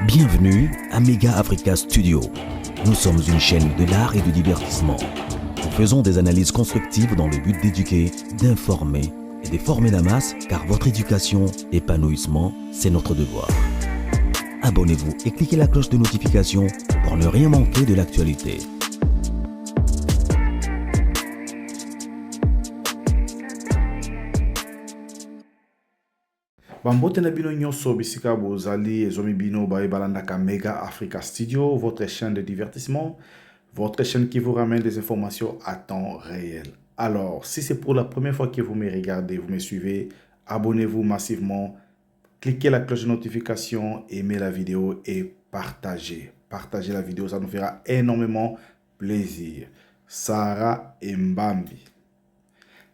Bienvenue à Mega Africa Studio. Nous sommes une chaîne de l'art et du divertissement. Nous faisons des analyses constructives dans le but d'éduquer, d'informer et de former la masse, car votre éducation, épanouissement, c'est notre devoir. Abonnez-vous et cliquez la cloche de notification pour ne rien manquer de l'actualité. Bambote na bino nyonso bisika bozali ezomi bino balandaka Mega Africa Studio, votre chaîne de divertissement, votre chaîne qui vous ramène des informations à temps réel. Alors, si c'est pour la première fois que vous me regardez, vous me suivez, abonnez-vous massivement, cliquez la cloche de notification, aimez la vidéo et partagez. Partagez la vidéo, ça nous fera énormément plaisir. Sarah Mbambi.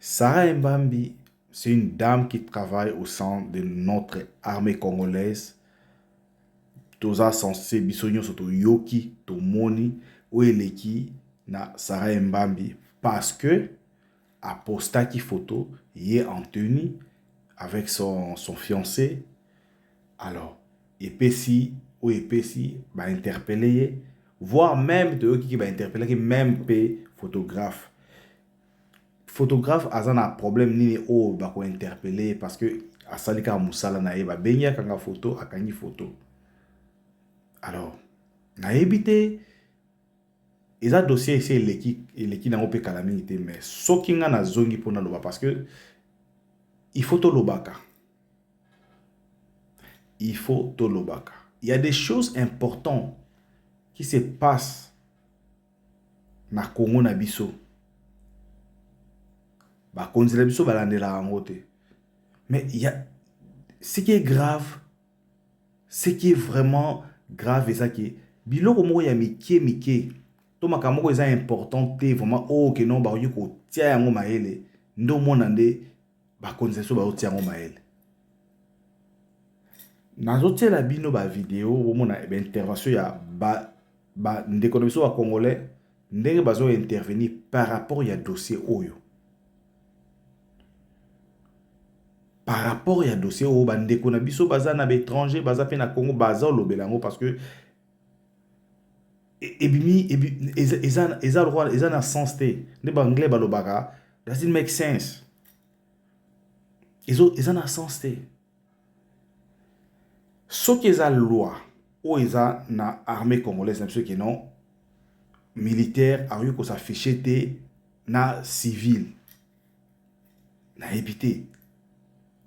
Sarah Mbambi, c'est une dame qui travaille au sein de notre armée congolaise. Toza sensé bisogno soto yoki to moni ou eleki na Sarah Mbambi parce que a postaki photo yé en tenue avec son fiancé. Alors, epesi ou epesi ba interpeller, voire même de qui va interpeller même pe photographe. Photographe a un problème ni o ba ko interpeller parce que asalika musala na eba benya kanga photo akangi photo. Alors na ebité eza dossier c'est leki na ope calamité mais sokinga na zongi pona loba parce que il faut to lobaka. Il faut to lobaka. Il y a des choses importantes qui se passent na Congo na biso. Mais il y a ce qui est grave, ce qui est vraiment grave et ça qui est biloko moko ya mike to makamoko eza important te vraiment oh que non ba yoko tia yango maele ndo mona nde ba konzeso ba tia yango maele nazo tia la bino ba vidéo bo mona ba intervention ya ba ndeko na biso ba congolais ndenge bazo intervenir par rapport ya dossier oyo. Par rapport à dossier au bandeko na biso baza na étranger baza pe na Congo baza lobelango parce que eza droit eza na sens te ne ba anglais ba lobaka does it make sense eza na sens te ce qui eza loi ou eza na armée congolaise na biso qui non militaire a eu ko s'afficher te na civil na épité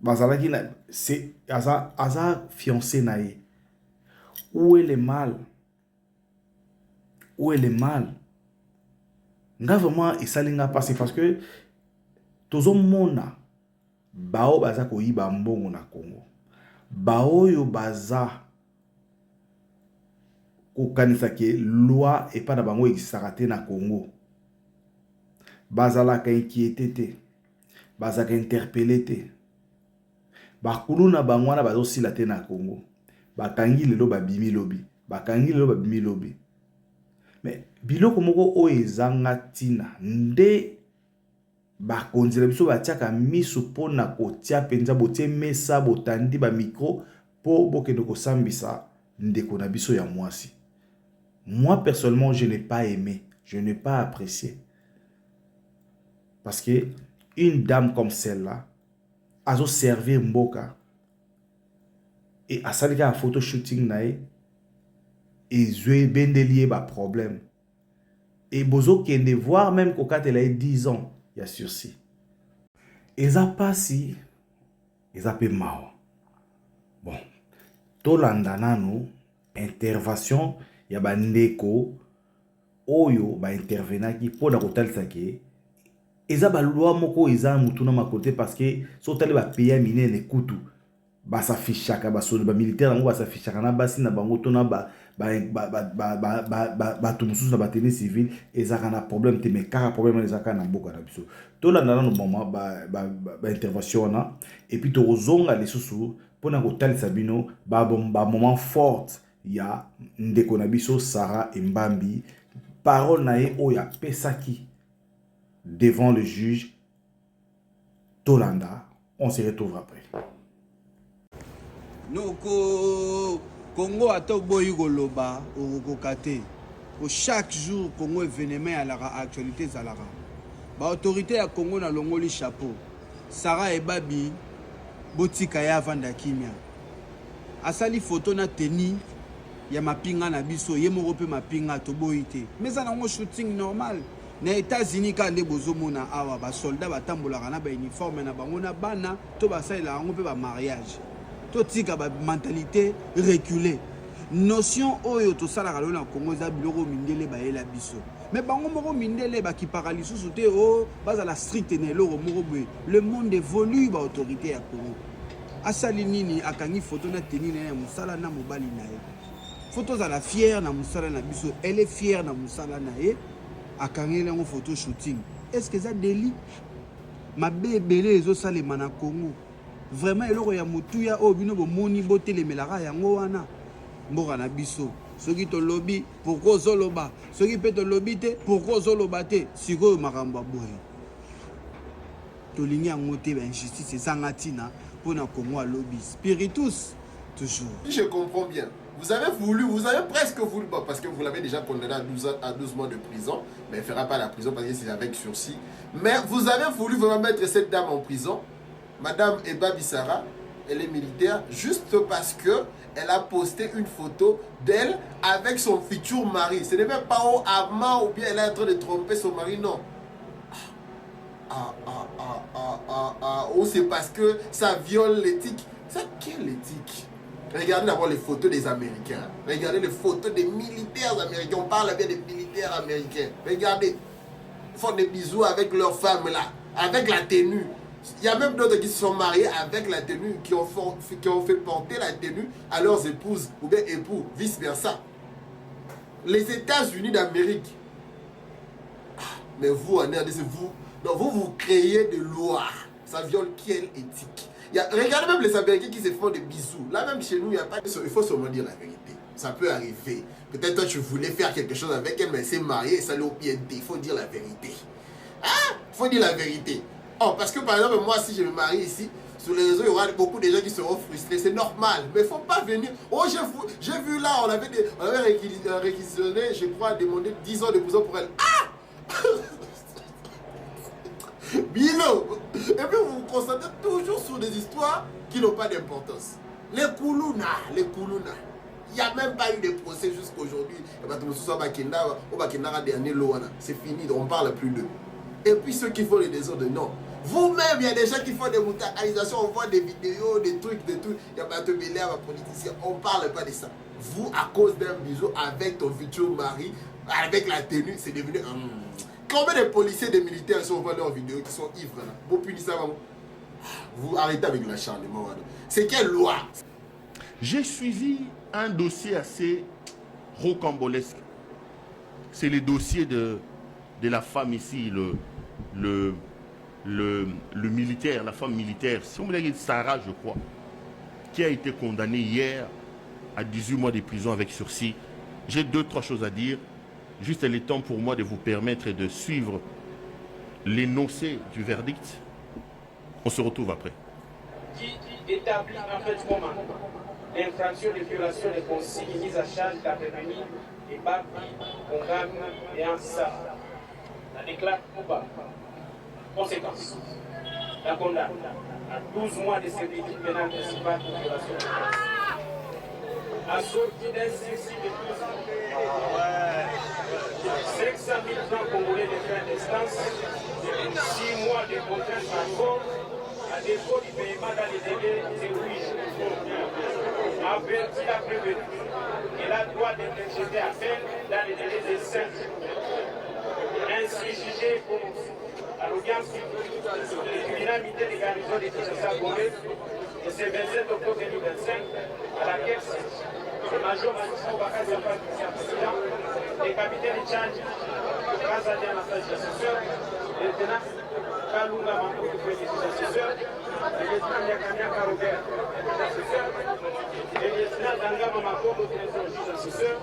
bazalaki na c'est aza fiancé nae. Où est le mal? Où est le mal? Nga vraiment esalinga passer parce que tozo mona bao baza ko yiba mbongo na Congo. Bao yo baza ko kanisa ke loi et pas na bango exisaka na Congo. Bazala ka inquiété te. Bazaka interpellé te. Bakulu na bangwana bazo sila te na Congo. Bakangi lelo babimi lobi. Bakangi lelo babimi lobi. Mais biloko moko o ezanga tina nde bakonzela biso batiaka misu pona kotia penza botie mesa botandi ba micro po bokende kosambisa ndeko na biso ya mwasi. Moi personnellement je n'ai pas aimé, je n'ai pas apprécié. Parce que une dame comme celle-là azo servir mboka et asalika photo shooting nae et zwe bendelier ba problème et bozo kende voir même kokate la 10 ans ya sursis eza pasi eza pe mao bon to landa nanu intervention ya bandeko oyo ba intervenaki pona kotalisa ke eza ba loi moko eza mutuna makote parce que sotali ba pays minene kutu ba s'affichaka ba solo ba militaire ngo ba s'affichaka na basi na bango to na ba tumususu na ba tenue civile ezaka na problème te mais car problème ezaka na mboka na biso to la na no moment ba intervention na et puis to zonga lisusu pona ko talisa bino ba moment fort ya ndeko na biso Sarah Mbambi parole na ye o ya pesaki devant le juge Tolanda. On se retrouve après. Noko Congo ata boyi goloba okokate. Pour chaque jour Congo événement à la actualité zalara. Ba autorité ya Congo na longoli chapeau. Sarah Ebabi botika ya vanda kimia. Asali photo na teni ya mapinga na biso ye moko pe mapinga to boyite. Mais ça na shooting normal. Na États-Unis quand les bozomona awa ba soldats batambolaka na ba uniforme na bango na bana to basalela ngo pe ba mariage. To tika ba mentalité reculée. Notion oyo to sala ka lona Congo za biloko mindele ba yela biso. Mais bango moko mindele ba ki paralyse sous te o baza la strict ne loro moko boy. Le monde évolue ba autorité ya Congo. Asali nini akangi photo na teni na musala na mobali na ye. Photo za la fière na musala na biso, elle est fière na musala na ye. Akangi en photo shooting. Est-ce que ça délit? Ma bébé zo salema na Congo. Vraiment eloko ya mutuya o bino bo moni bote le melara yango wana. Mboka na biso. Soki to lobby pourquoi zoloba? Soki pe to lobby te pourquoi zoloba te? Siko makambo boye. To lingi yango te ba injustice sangatina pour na Congo a lobby. Spiritus toujours. Je comprends bien. Vous avez presque voulu, parce que vous l'avez déjà condamné à 12 mois de prison, mais il ne fera pas la prison parce que c'est avec sursis. Mais vous avez voulu vraiment mettre cette dame en prison, Madame Eba Bissara, elle est militaire, juste parce que elle a posté une photo d'elle avec son futur mari. Ce n'est même pas au amant ou bien elle est en train de tromper son mari, non. Ou c'est parce que ça viole l'éthique. C'est quelle éthique? Regardez d'abord les photos des Américains. Regardez les photos des militaires américains. On parle bien des militaires américains. Regardez. Ils font des bisous avec leurs femmes là. Avec la tenue. Il y a même d'autres qui se sont mariés avec la tenue. Qui ont fait porter la tenue à leurs épouses. Ou bien époux. Vice versa. Les États-Unis d'Amérique. Mais vous, en RDC, vous créez des lois. Ça viole quelle éthique? Regardez même les Américains qui se font des bisous. Là même chez nous, il n'y a pas de... Il faut seulement dire la vérité. Ça peut arriver. Peut-être toi tu voulais faire quelque chose avec elle, mais elle s'est mariée et ça l'a piété. Il faut dire la vérité. Ah, il faut dire la vérité. Oh, parce que par exemple, moi si je me marie ici, sur les réseaux, il y aura beaucoup de gens qui seront frustrés. C'est normal. Mais il ne faut pas venir. Oh, j'ai vu là, on avait réquisitionné, je crois, demandé 10 ans de prison pour elle. Ah Bilo. Et puis vous vous concentrez toujours sur des histoires qui n'ont pas d'importance. Les Koulouna. Il n'y a même pas eu de procès jusqu'à aujourd'hui. C'est fini, on ne parle plus d'eux. Et puis ceux qui font les désordres, non. Vous-même, il y a des gens qui font des montagnisations, on voit des vidéos, des trucs. Il y a pas de bélère, un politicien, on ne parle pas de ça. Vous, à cause d'un bisou avec ton futur mari, avec la tenue, c'est devenu un... Combien de policiers et de militaires sont venus en vidéo qui sont ivres là? Vous punissez ça, vous arrêtez avec l'acharnement. C'est quelle loi? J'ai suivi un dossier assez rocambolesque. C'est le dossier de la femme ici, le militaire, la femme militaire, si on me dit Sarah, je crois, qui a été condamnée hier à 18 mois de prison avec sursis. J'ai 2-3 choses à dire. Juste le temps pour moi de vous permettre de suivre l'énoncé du verdict. On se retrouve après. Qui établit en fait comment l'infraction de violation des consignes mises à charge d'Avenir et Babi, Kongam et Ansa. La déclare ou pas. Conséquence. La condamne à 12 mois de servitude pénale principale pour violation de consignes. Assorti d'un sursis de 12 ans. 500 000 francs congolais de fin d'instance, 6 mois de contrainte par corps, à défaut du paiement dans les délais de 8 jours. Averti la prévenue, elle a droit d'interjeter appel dans les délais de 5 jours. Ainsi jugé pour à l'audience du tribunal militaire de garnison de Kinshasa Gombe, et c'est 27 octobre 2025, à laquelle le major Matismo Bakari Zafar qui est président, le capitaine Tchandji, Kazadi Anastasie assesseur, le lieutenant Kalunga Mambo qui est assesseur, le lieutenant Nyakanyaka Robert assesseur, le lieutenant Dangama Makobo qui est assesseur,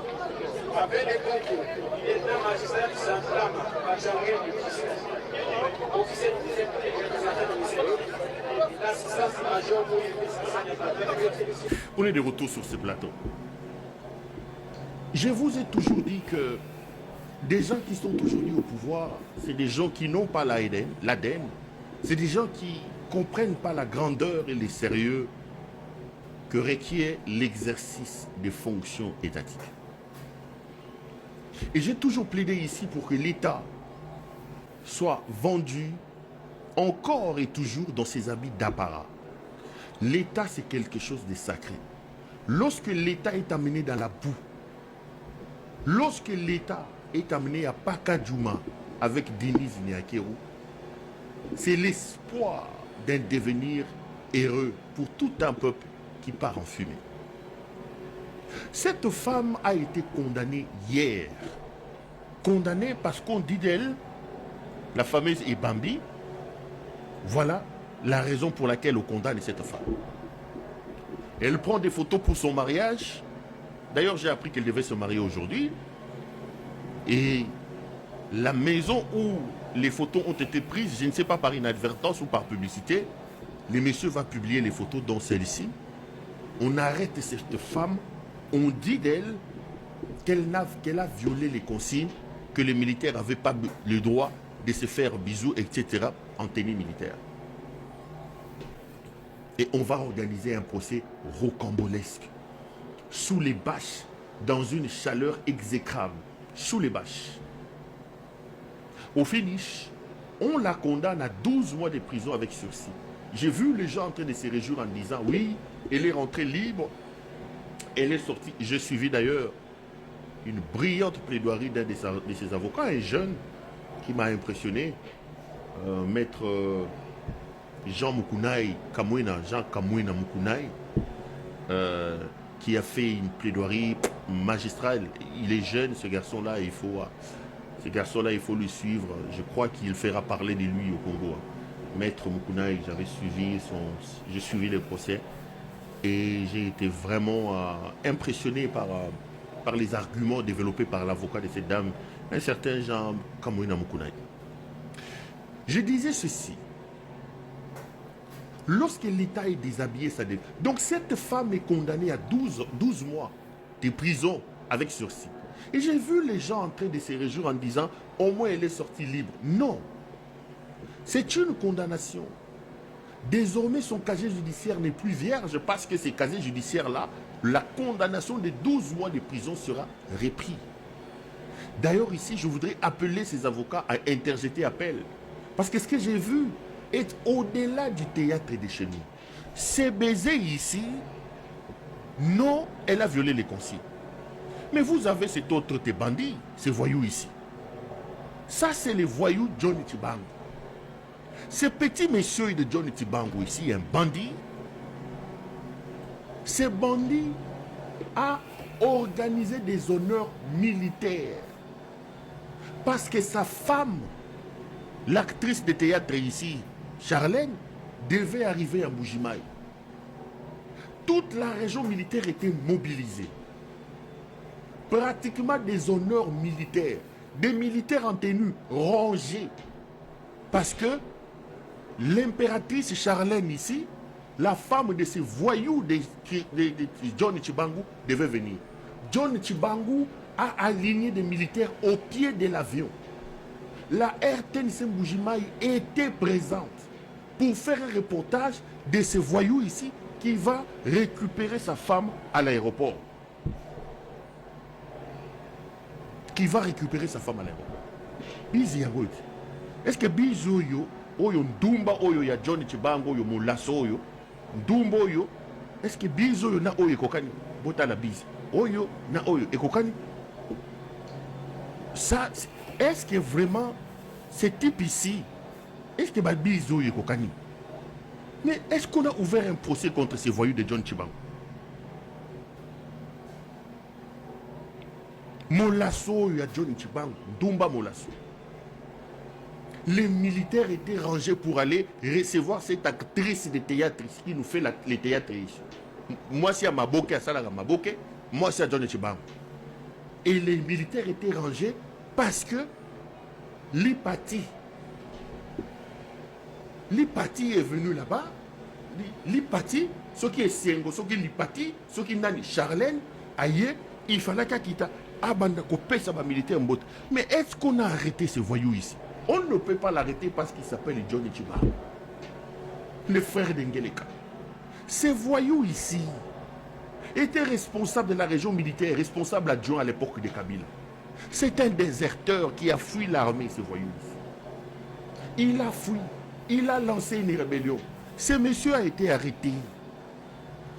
avec les concours, le lieutenant magistrat Santlama, Bachangue du officier du 17e représentant du ministère, l'assistance major pour les On est de retour sur ce plateau. Je vous ai toujours dit que des gens qui sont aujourd'hui au pouvoir, c'est des gens qui n'ont pas l'ADN, c'est des gens qui ne comprennent pas la grandeur et le sérieux que requiert l'exercice des fonctions étatiques. Et j'ai toujours plaidé ici pour que l'État soit vendu encore et toujours dans ses habits d'apparat. L'État, c'est quelque chose de sacré. Lorsque l'État est amené dans la boue, lorsque l'État est amené à Pakadjouma avec Denis Niakeru, c'est l'espoir d'un devenir heureux pour tout un peuple qui part en fumée. Cette femme a été condamnée hier. Condamnée parce qu'on dit d'elle, la fameuse Ebambi, voilà la raison pour laquelle on condamne cette femme. Elle prend des photos pour son mariage. D'ailleurs, j'ai appris qu'elle devait se marier aujourd'hui. Et la maison où les photos ont été prises, je ne sais pas par inadvertance ou par publicité, le monsieur va publier les photos dans celle-ci. On arrête cette femme, on dit d'elle qu'elle a violé les consignes, que les militaires n'avaient pas le droit de se faire bisous, etc. en tenue militaire. Et on va organiser un procès rocambolesque, sous les bâches, dans une chaleur exécrable, sous les bâches. Au finish, on la condamne à 12 mois de prison avec sursis. J'ai vu les gens en train de se réjouir en disant oui, elle est rentrée libre, elle est sortie. J'ai suivi d'ailleurs une brillante plaidoirie d'un de ses avocats, un jeune qui m'a impressionné, maître Jean Mukunaï, Jean Kamouina Mukunaï, qui a fait une plaidoirie magistrale. Il est jeune, ce garçon-là, il faut le suivre. Je crois qu'il fera parler de lui au Congo. Maître Mukunaï, j'ai suivi le procès et j'ai été vraiment impressionné par les arguments développés par l'avocat de cette dame, un certain Jean Kamouina Mukunaï. Je disais ceci. Lorsque l'État est déshabillé, ça dépend. Donc cette femme est condamnée à 12 mois de prison avec sursis. Et j'ai vu les gens en train de se réjouir en disant au moins elle est sortie libre. Non. C'est une condamnation. Désormais, son casier judiciaire n'est plus vierge parce que ces casiers judiciaires-là, la condamnation de 12 mois de prison sera reprise. D'ailleurs, ici, je voudrais appeler ces avocats à interjeter appel. Parce que ce que j'ai vu est au-delà du théâtre de chez nous. Ces baisers ici, non, elle a violé les consignes. Mais vous avez cet autre bandit, ces voyous ici. Ça, c'est les voyous Johnny Tshibangou. Ce petit monsieur de Johnny Tshibangou ici, un bandit. Ce bandit a organisé des honneurs militaires. Parce que sa femme, l'actrice de théâtre ici, Charlène, devait arriver à Mbujimaï. Toute la région militaire était mobilisée. Pratiquement des honneurs militaires. Des militaires en tenue rangée. Parce que l'impératrice Charlène ici, la femme de ces voyous de John Tshibangou devait venir. John Tshibangou a aligné des militaires au pied de l'avion. La RTNC Mbujimaï était présente pour faire un reportage de ce voyou ici qui va récupérer sa femme à l'aéroport. Qui va récupérer sa femme à l'aéroport. Est-ce que Bizoyo, Oyo Ndumba Oyo ya Johnny Tshibangou Oyo Mulasso Oyo, Ndumba Oyo, est-ce que Bizoyo na Oyo Ekokani, Bota la bise, Oyo na Oyo Ekokani? Ça, est-ce que vraiment, ce type ici, est-ce que Bizoyo Ekokani? Mais est-ce qu'on a ouvert un procès contre ces voyous de John Tshibangou? Molasso, il y a Johnny Tshibangou, Ndumba Molasso. Les militaires étaient rangés pour aller recevoir cette actrice de théâtre qui nous fait les théâtres ici. Moi, c'est à Maboke, à Salaga Maboke, moi, c'est à Johnny Tshibangou. Et les militaires étaient rangés parce que l'Ipati est venu là-bas. L'Ipati, ce qui est Sengo, ce qui est l'Ipati, ce qui est Nani Charlène, aïe, Il fallait qu'il quitte Abanda Kopesa militaire Mbot. Mais est-ce qu'on a arrêté ce voyou ici? On ne peut pas l'arrêter parce qu'il s'appelle Johnny Chiba, le frère d'Ngeleka. Ce voyou ici était responsable de la région militaire, responsable adjoint à l'époque de Kabila. C'est un déserteur qui a fui l'armée, ce voyou ici. Il a fui, il a lancé une rébellion. Ce monsieur a été arrêté.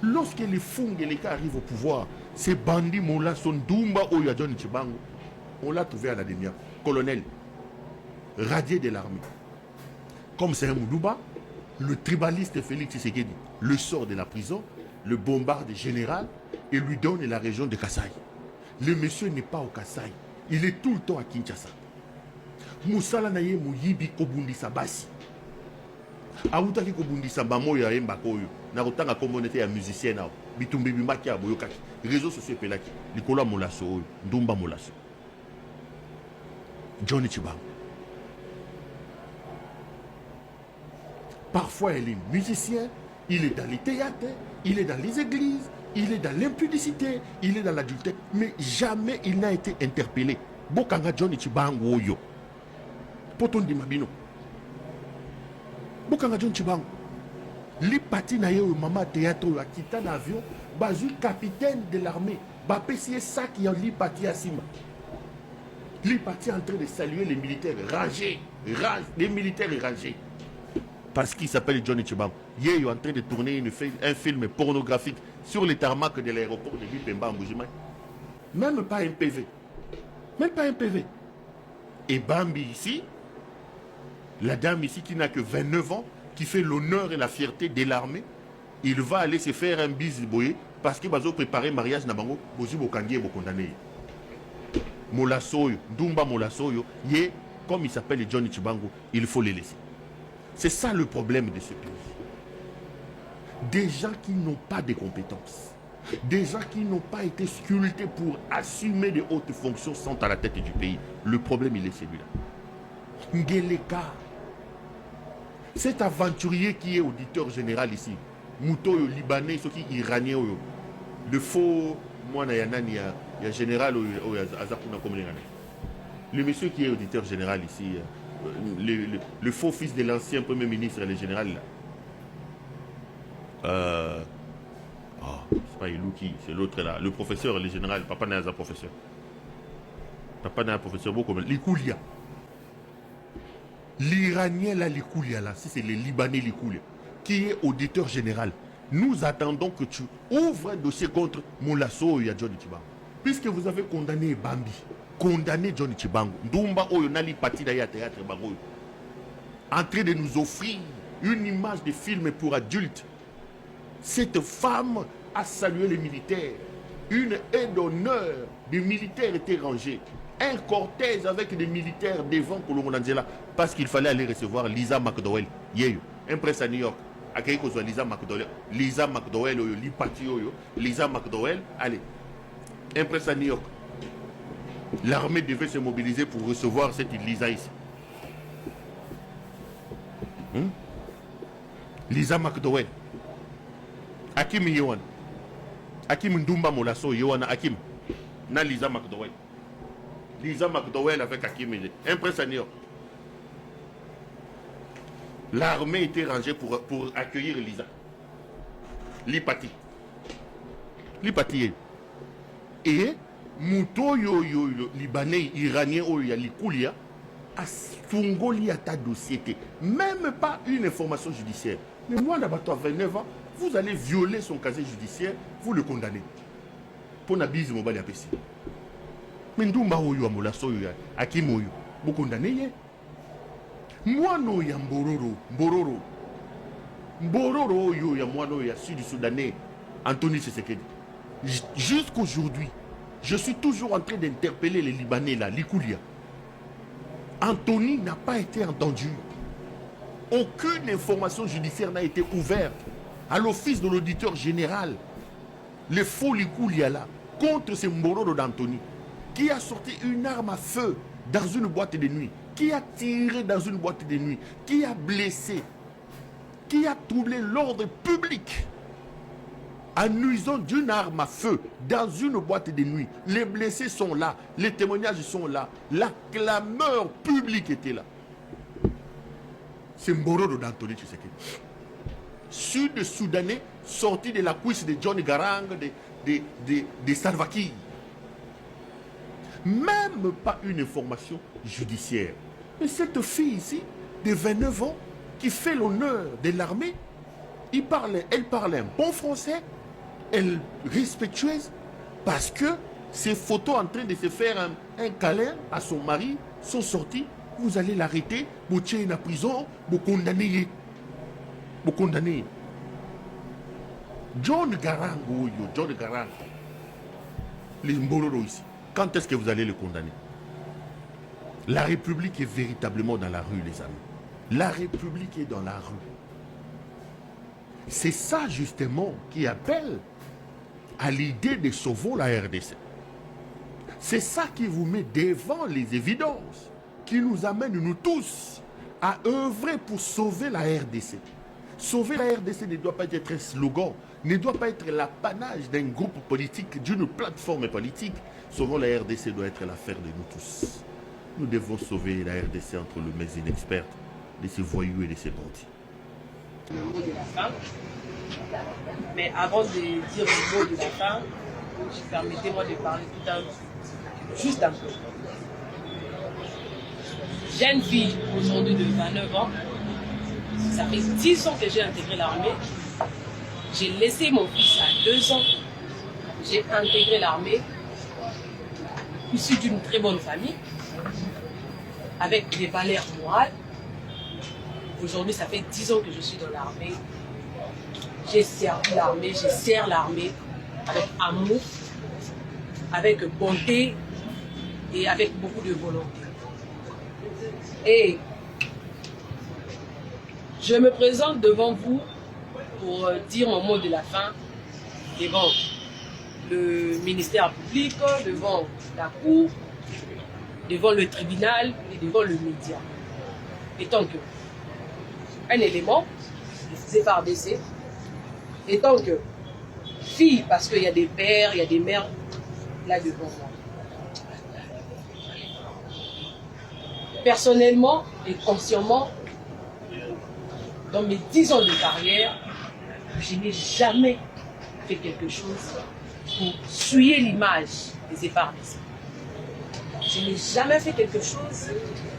Lorsque les Fungeleka arrivent au pouvoir, ces bandits Moula sont Dumba Oya Johnny Chibango. On l'a trouvé à la dernière. Colonel, radié de l'armée. Comme c'est un Moudouba, le tribaliste Félix Tshisekedi le sort de la prison, le bombarde général et lui donne la région de Kasaï. Le monsieur n'est pas au Kasaï, il est tout le temps à Kinshasa. Moussala naye Mouyibi Kobundisa Basi. Aoutaki Kobundisa Bamoya Mbakoyo. Narotanga communauté ya musicien nao. Bitumbi Bimaki ya Boyokaki. Réseaux sociaux pelaki. Nicolas Molasso, Ndumba Molasso. Johnny Chibango. Parfois, il est musicien, il est dans les théâtres, il est dans les églises, il est dans l'impudicité, il est dans l'adultère, mais jamais il n'a été interpellé. Bokanga Johnny Chibango yo. Poton di Mabino. Bokanga Johnny Chibango. Li pati na yo mama théâtre yo akita na avion, bazu capitaine de l'armée, ba pesier ça qui en li pati à Simba. Li pati en train de saluer les militaires rangés, les militaires rangés. Parce qu'il s'appelle Johnny Chibango. Hier, il est en train de tourner un film pornographique sur les tarmacs de l'aéroport de Bipemba en Boujima. Même pas un PV. Même pas un PV. Et Bambi ici, la dame ici qui n'a que 29 ans, qui fait l'honneur et la fierté de l'armée, il va aller se faire un bise boyé parce qu'il va préparer le mariage Nabango, Bozi Bokangi et Bokondane. Molasoyo, Dumba Molasoyo, comme il s'appelle Johnny Chibango, il faut les laisser. C'est ça le problème de ce pays. Des gens qui n'ont pas de compétences. Des gens qui n'ont pas été sculptés pour assumer de hautes fonctions sont à la tête du pays. Le problème, il est celui-là. Ngeleka, cet aventurier qui est auditeur général ici, Mouto Libanais, ce qui est iranien, le faux, moi, il y a général, le monsieur qui est auditeur général ici, le faux fils de l'ancien premier ministre, le général là. C'est pas Ilouki, c'est l'autre là. Le professeur, le général, papa n'est pas un professeur. Papa n'est pas un professeur, beaucoup comme Likoulia. L'Iranien là, Likoulia là, si c'est le Libanais Likoulia, qui est auditeur général. Nous attendons que tu ouvres un dossier contre Moulasso et Johnny Chibango. Puisque vous avez condamné Bambi, condamné Johnny Chibango, Ndumba Oyonali Pati Daya Théâtre Bango, en train de nous offrir une image de film pour adultes. Cette femme a salué les militaires. Une aide d'honneur des militaires était rangée. Un cortège avec des militaires devant Kolongonangela parce qu'il fallait aller recevoir Lisa McDowell. Yeyo, un presse à New York. Lisa McDowell, Lisa McDowell, Lisa McDowell, allez. Un presse à New York. L'armée devait se mobiliser pour recevoir cette Lisa ici. Lisa McDowell. Hakim Yohan. Hakim Ndumba Molasso, Yohan Hakim. Na Lisa McDowell. Lisa McDowell avec Hakim. Un prince à New York. L'armée était rangée pour accueillir Lisa. Lipati. Lipati. Et Mouto Libanais, Iranien, Likoulia, a Sungoli à ta dossier. Même pas une information judiciaire. Mais moi, d'abord, à 29 ans, vous allez violer son casier judiciaire, vous le condamnez. Pour la bise, mobile à Pessi. Mais nous, Maoyo, Amolasoyo, Akimoyo, vous condamnez. Moi, non, il y a Mbororo. Mbororo, il y a moi, il y a Sud-Soudanais, Anthony Tshisekedi. Jusqu'aujourd'hui, je suis toujours en train d'interpeller les Libanais, là, Likoulia. Anthony n'a pas été entendu. Aucune information judiciaire n'a été ouverte à l'office de l'auditeur général. Le faux Likoulia là, contre ce Mbororo d'Anthony, qui a sorti une arme à feu dans une boîte de nuit, qui a tiré dans une boîte de nuit, qui a blessé, qui a troublé l'ordre public. en nuisant d'une arme à feu dans une boîte de nuit. Les blessés sont là, les témoignages sont là, la clameur publique était là. C'est Mborodo d'Anthony Tshisekedi. Sud-Soudanais sorti de la cuisse de John Garang, de Salva Kiir. Même pas une information judiciaire. Mais cette fille ici, de 29 ans, qui fait l'honneur de l'armée, elle parle un bon français, elle est respectueuse, parce que ces photos en train de se faire un câlin à son mari sont sorties. Vous allez l'arrêter, vous tuez en prison, vous condamnez. Vous condamnez. John Garang, John Garang, les Mbololo ici, quand est-ce que vous allez le condamner? La République est véritablement dans la rue, les amis. La République est dans la rue. C'est ça justement qui appelle à l'idée de sauver la RDC. C'est ça qui vous met devant les évidences, qui nous amène, nous tous, à œuvrer pour sauver la RDC. Sauver la RDC ne doit pas être un slogan, ne doit pas être l'apanage d'un groupe politique, d'une plateforme politique. Sauver la RDC doit être l'affaire de nous tous. Nous devons sauver la RDC entre les mains inexpertes de ces voyous et de ces bandits. Le mot de la fin. Mais avant de dire le mot de la fin, permettez-moi de parler juste un peu. Jeune fille aujourd'hui de 29 ans, ça fait 10 ans que j'ai intégré l'armée. J'ai laissé mon fils à 2 ans. J'ai intégré l'armée, issu d'une très bonne famille, avec des valeurs morales. Aujourd'hui, ça fait 10 ans que je suis dans l'armée. J'ai servi l'armée, je sers l'armée avec amour, avec bonté et avec beaucoup de volonté. Et je me présente devant vous pour dire mon mot de la fin devant le ministère public, devant la cour, devant le tribunal et devant le média. Étant que un élément des FARDC, étant que fille, parce qu'il y a des pères, il y a des mères là devant moi. Personnellement et consciemment, dans mes 10 ans de carrière, je n'ai jamais fait quelque chose pour souiller l'image des FARDC. Je n'ai jamais fait quelque chose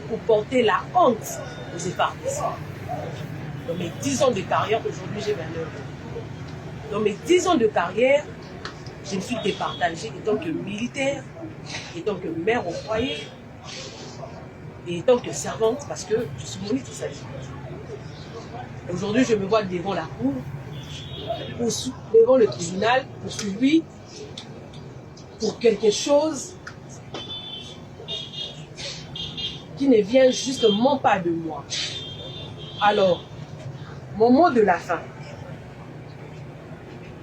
pour porter la honte aux FARDC. Dans mes 10 ans de carrière, aujourd'hui j'ai 29 ans. Dans mes 10 ans de carrière, je me suis départagée en tant que militaire, en tant que mère au foyer, et en tant que servante, parce que je suis monitrice sage. Aujourd'hui, je me vois devant la cour, devant le tribunal, poursuivi pour quelque chose qui ne vient justement pas de moi. Alors, mon mot de la fin.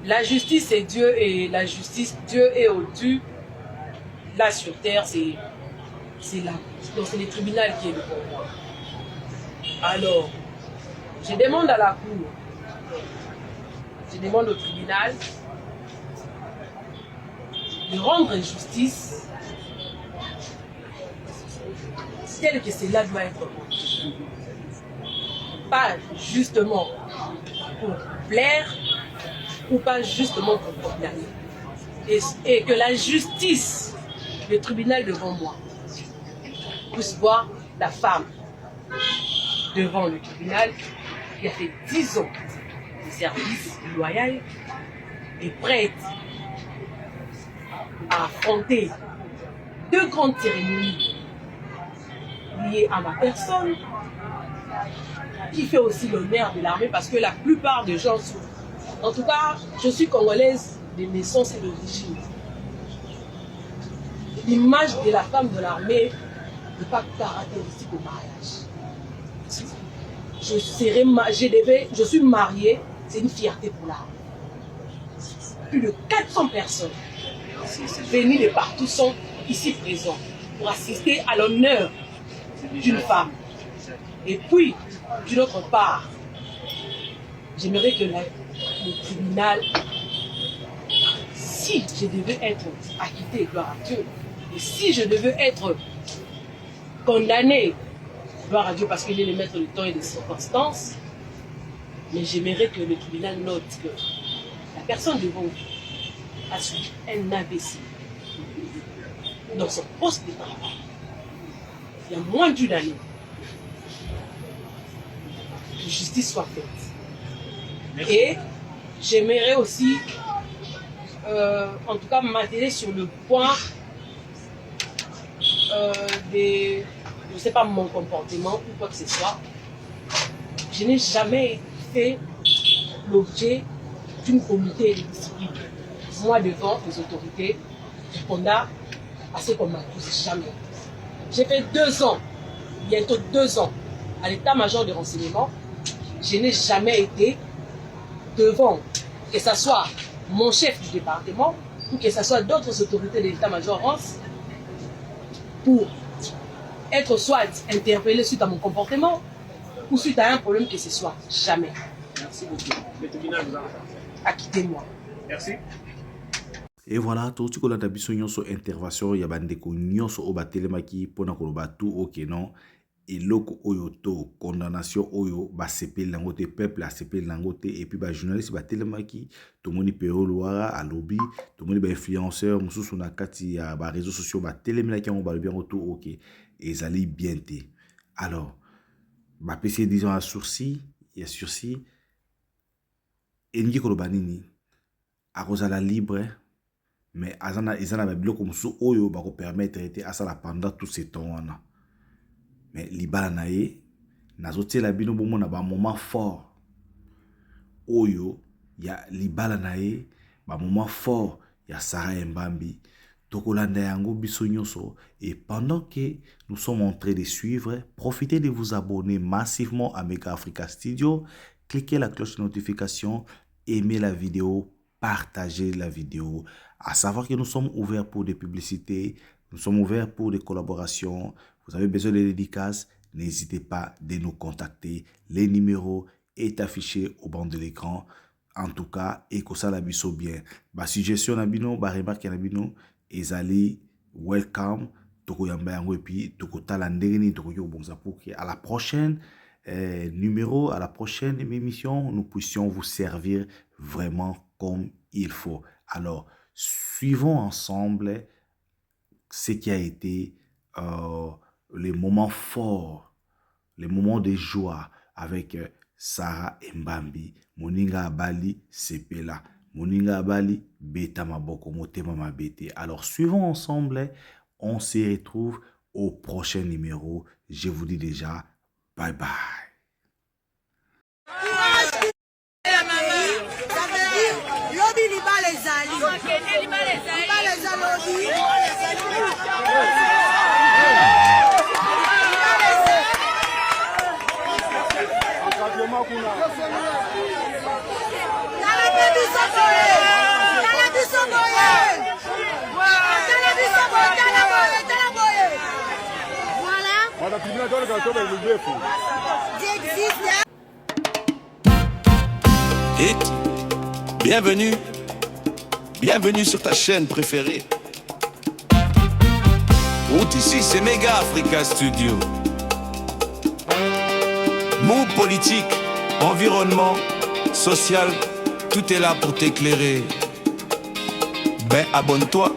La justice c'est Dieu et la justice, Dieu est au-dessus. Là sur terre, c'est le tribunal qui est devant moi. Alors, je demande à la cour, je demande au tribunal de rendre justice tel que cela doit être rendu. Pas justement pour plaire, ou pas justement pour condamner. Et que la justice, le tribunal devant moi, puisse voir la femme devant le tribunal qui a fait 10 ans de service loyal et prête à affronter 2 grandes cérémonies liées à ma personne, qui fait aussi l'honneur de l'armée parce que la plupart des gens sont... En tout cas, je suis congolaise de naissance et d'origine. L'image de la femme de l'armée n'est pas caractéristique au mariage. Je suis mariée, c'est une fierté pour l'armée. Plus de 400 personnes venues de partout sont ici présents pour assister à l'honneur d'une femme. Et puis, d'une autre part, j'aimerais que le tribunal si je devais être acquitté, gloire à Dieu, et si je devais être condamné, gloire à Dieu, parce qu'il est le maître du temps et des circonstances, mais j'aimerais que le tribunal note que la personne devant vous a subi un AVC dans son poste de travail. Il y a moins d'une année. Que justice soit faite. Merci. Et j'aimerais aussi, en tout cas, m'atteler sur le point je ne sais pas, mon comportement ou quoi que ce soit. Je n'ai jamais fait l'objet d'une comité de discipline. Moi, devant les autorités, je condamne à ce qu'on m'accuse jamais. J'ai fait 2 ans, bientôt 2 ans, à l'état-major de renseignement. Je n'ai jamais été devant, que ce soit mon chef du département ou que ce soit d'autres autorités de l'état-major Rance, pour être soit interpellé suite à mon comportement ou suite à un problème que ce soit. Jamais. Merci beaucoup. Le tribunal vous a Acquittez-moi. Merci. Et voilà, tout ce que l'on a besoin sur intervention, il y a des gens qui ont batelemaki pour na koloba tout ok non. Et loko oyo to condamnation oyo ba sepel langote peuple a sepel langote et puis ba journaliste batelemaki to moni peo loara a lobby to moni ba influenceur mususu na kati ya ba réseaux sociaux batelemaki on ba bien tout ok et zali bien té. Alors ba PC disons à sursis, il y a sursis et ngi koloba nini a kozala libre. Mais azana izana ba biloko musu oyo ba ko permettre été asala pendant tout ce temps là. Mais libala na ye nazotiela bino bomo na ba moment fort oyo ya libala na ye ba moment fort ya Sarah Mbambi tokolanda yango biso nyonso. Et pendant que nous sommes en train de suivre, profitez de vous abonner massivement à Mega Africa Studio, cliquez la cloche de notification, aimez la vidéo, partagez la vidéo. À savoir que nous sommes ouverts pour des publicités, nous sommes ouverts pour des collaborations. Vous avez besoin de dédicaces, n'hésitez pas de nous contacter. Les numéros est affiché au bas de l'écran. En tout cas, et que ça la biso bien. Ba suggestion na bino, ba remarque na bino, ezali welcome. Toko yamba yango et puis toko tala ndengeni toko yo bonza pour que à la prochaine numéro, à la prochaine émission, nous puissions vous servir vraiment comme il faut. Alors, suivons ensemble ce qui a été les moments forts, les moments de joie avec Sarah Mbambi. Moninga Abali Sepela. Moninga Abali Beta Maboko Motema Mabete. Alors, suivons ensemble. On se retrouve au prochain numéro. Je vous dis déjà bye bye. Et bienvenue, bienvenue sur ta chaîne préférée. Route ici, c'est Mega Africa Studio. Mots politique, environnement, social, tout est là pour t'éclairer. Ben abonne-toi,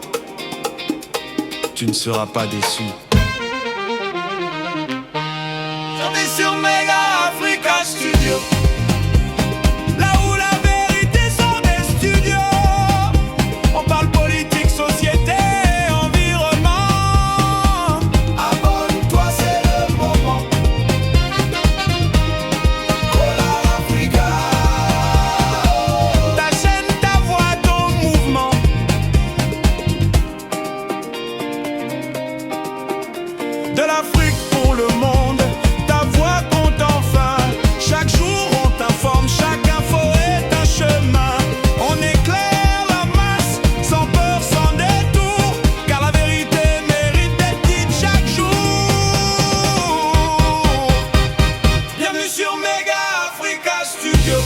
tu ne seras pas déçu. On est sur Mega Africa Studio. Là où la vérité sort des studios. On parle politique, société, environnement. Abonne-toi, c'est le moment. Cola Africa. Ta chaîne, ta voix, ton mouvement. De l'Afrique pour le monde, ta voix compte enfin. Chaque jour on t'informe, chaque info est un chemin. On éclaire la masse, sans peur, sans détour. Car la vérité mérite d'être dite chaque jour. Bienvenue sur Mega Africa Studio.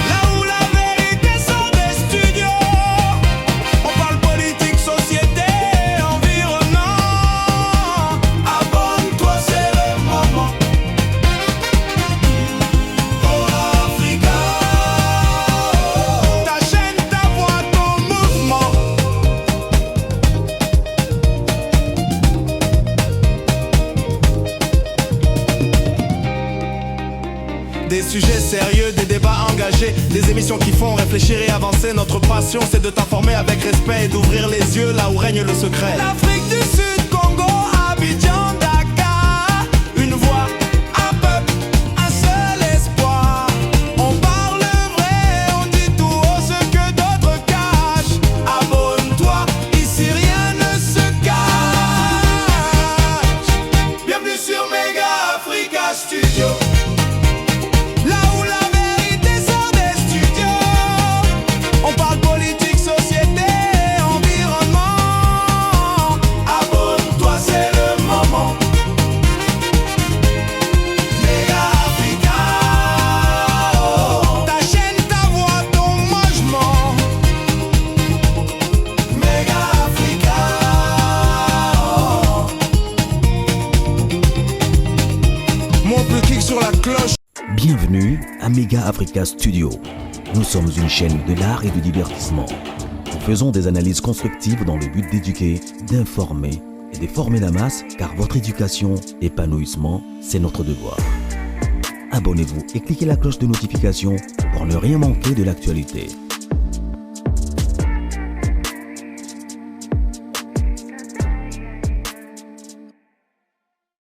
Là où la vérité sort des studios. sujets sérieux, des débats engagés, des émissions qui font réfléchir et avancer. Notre passion c'est de t'informer avec respect et d'ouvrir les yeux là où règne le secret. L'Afrique du Sud, Congo, Abidjan, Dakar, une voix, un peuple, un seul espoir. On parle vrai, on dit tout haut ce que d'autres cachent. Abonne-toi, ici rien ne se cache. Bienvenue sur Mega Africa Studio. Là où la vérité sort des studios. On parle politique, société, environnement. Abonne-toi, c'est le moment. Mega Africa, oh. Ta chaîne, ta voix, ton mangement. Mega Africa, oh. Mon plus clic sur la cloche. Bienvenue à Mega Africa Studio. Nous sommes une chaîne de l'art et du divertissement. Nous faisons des analyses constructives dans le but d'éduquer, d'informer et de former la masse, car votre éducation, épanouissement, c'est notre devoir. Abonnez-vous et cliquez la cloche de notification pour ne rien manquer de l'actualité.